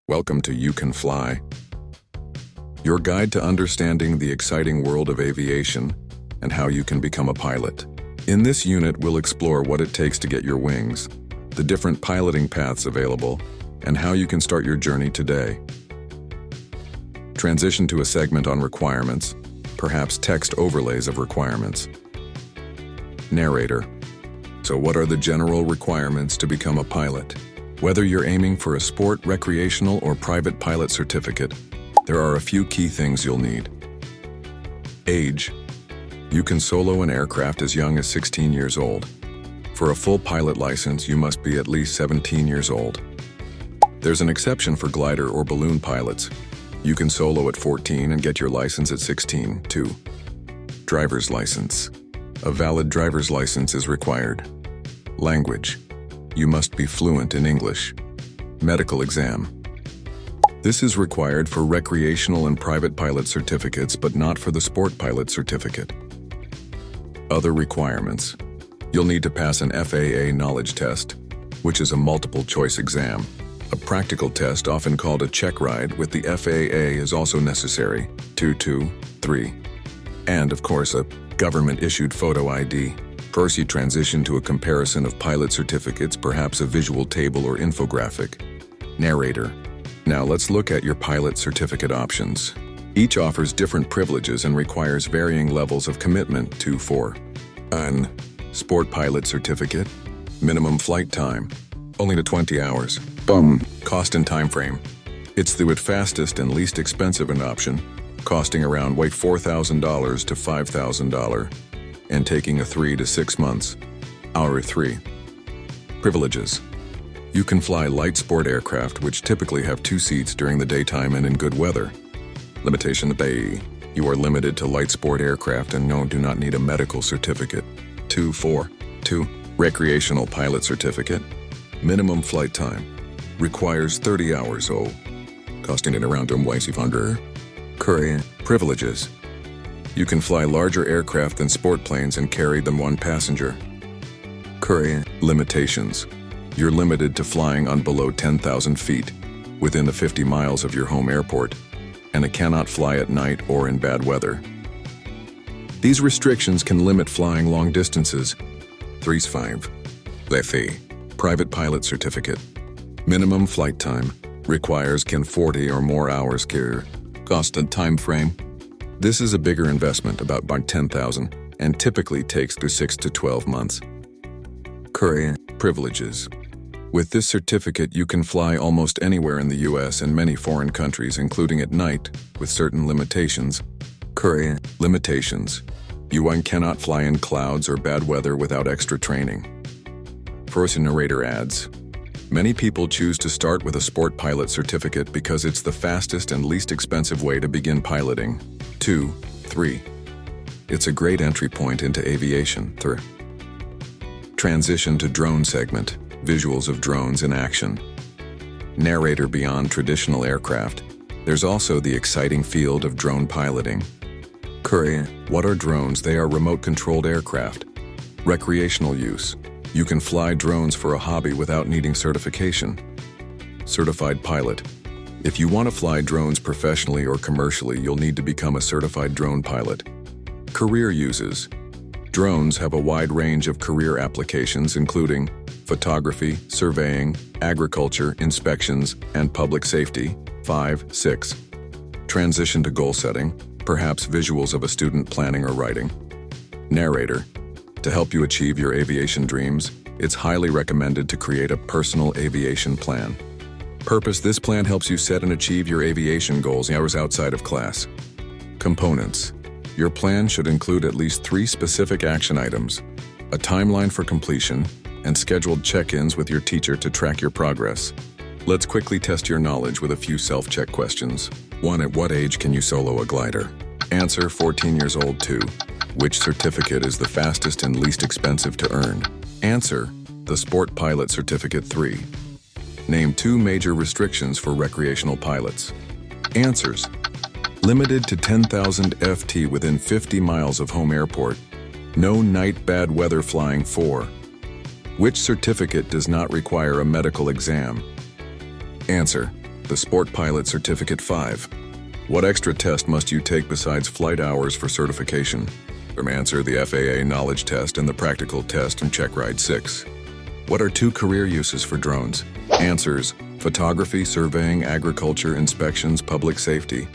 Welcome to You Can Fly, your guide to understanding the exciting world of aviation and how you can become a pilot. In this unit, we'll explore what it takes to get your wings, the different piloting paths available, and how you can start your journey today. Transition to a segment on requirements, perhaps text overlays of requirements. Narrator. So what are the general requirements to become a pilot? Whether you're aiming for a sport, recreational, or private pilot certificate, there are a few key things you'll need. Age. You can solo an aircraft as young as 16 years old. For a full pilot license, you must be at least 17 years old. There's an exception for glider or balloon pilots. You can solo at 14 and get your license at 16, too. Driver's license. A valid driver's license is required. Language. You must be fluent in English. Medical exam. This is required for recreational and private pilot certificates, but not for the sport pilot certificate. Other requirements. You'll need to pass an FAA knowledge test, which is a multiple-choice exam. A practical test, often called a check ride, with the FAA is also necessary. 2, 3. And, of course, a government-issued photo ID. First, you transition to a comparison of pilot certificates, perhaps a visual table or infographic. Narrator. Now let's look at your pilot certificate options. Each offers different privileges and requires varying levels of commitment. 4. An sport pilot certificate. Minimum flight time. Only to 20 hours. Cost and time frame. It's the fastest and least expensive an option, costing around $4,000 to $5,000. And taking 3 to 6 months. Hour 3. Privileges. You can fly light sport aircraft, which typically have 2 seats during the daytime and in good weather. Limitation A. You are limited to light sport aircraft and do not need a medical certificate. 2. Recreational pilot certificate. Minimum flight time. Requires 30 hours, costing it around $2,500. Privileges. You can fly larger aircraft than sport planes and carry them 1 passenger. Limitations. You're limited to flying on below 10,000 feet, within the 50 miles of your home airport, and it cannot fly at night or in bad weather. These restrictions can limit flying long distances. 5. Private pilot certificate. Minimum flight time. Requires 40 or more hours care. Cost and time frame. This is a bigger investment, about $10,000, and typically takes 6 to 12 months. Privileges. With this certificate, you can fly almost anywhere in the U.S. and many foreign countries, including at night, with certain limitations. Limitations. You cannot fly in clouds or bad weather without extra training. First, narrator adds. Many people choose to start with a sport pilot certificate because it's the fastest and least expensive way to begin piloting. 3. It's a great entry point into aviation. Transition to drone segment. Visuals of drones in action. Narrator. Beyond traditional aircraft, there's also the exciting field of drone piloting. What are drones? They are remote-controlled aircraft. Recreational use. You can fly drones for a hobby without needing certification. Certified pilot. If you want to fly drones professionally or commercially, you'll need to become a certified drone pilot. Career uses. Drones have a wide range of career applications, including photography, surveying, agriculture, inspections, and public safety. 6. Transition to goal setting, perhaps visuals of a student planning or writing. Narrator. To help you achieve your aviation dreams, it's highly recommended to create a personal aviation plan. Purpose. This plan helps you set and achieve your aviation goals hours outside of class. Components. Your plan should include at least 3 specific action items, a timeline for completion, and scheduled check-ins with your teacher to track your progress. Let's quickly test your knowledge with a few self-check questions. 1. At what age can you solo a glider? Answer. 14 years old. 2. Which certificate is the fastest and least expensive to earn? Answer. The Sport Pilot Certificate. 3. Name 2 major restrictions for recreational pilots. Answers. Limited to 10,000 FT within 50 miles of home airport. No night bad weather flying. 4. Which certificate does not require a medical exam? Answer: The Sport Pilot Certificate 5. What extra test must you take besides flight hours for certification? Answer: the FAA knowledge test and the practical test from Check Ride 6. What are 2 career uses for drones? Answers: photography, surveying, agriculture, inspections, public safety.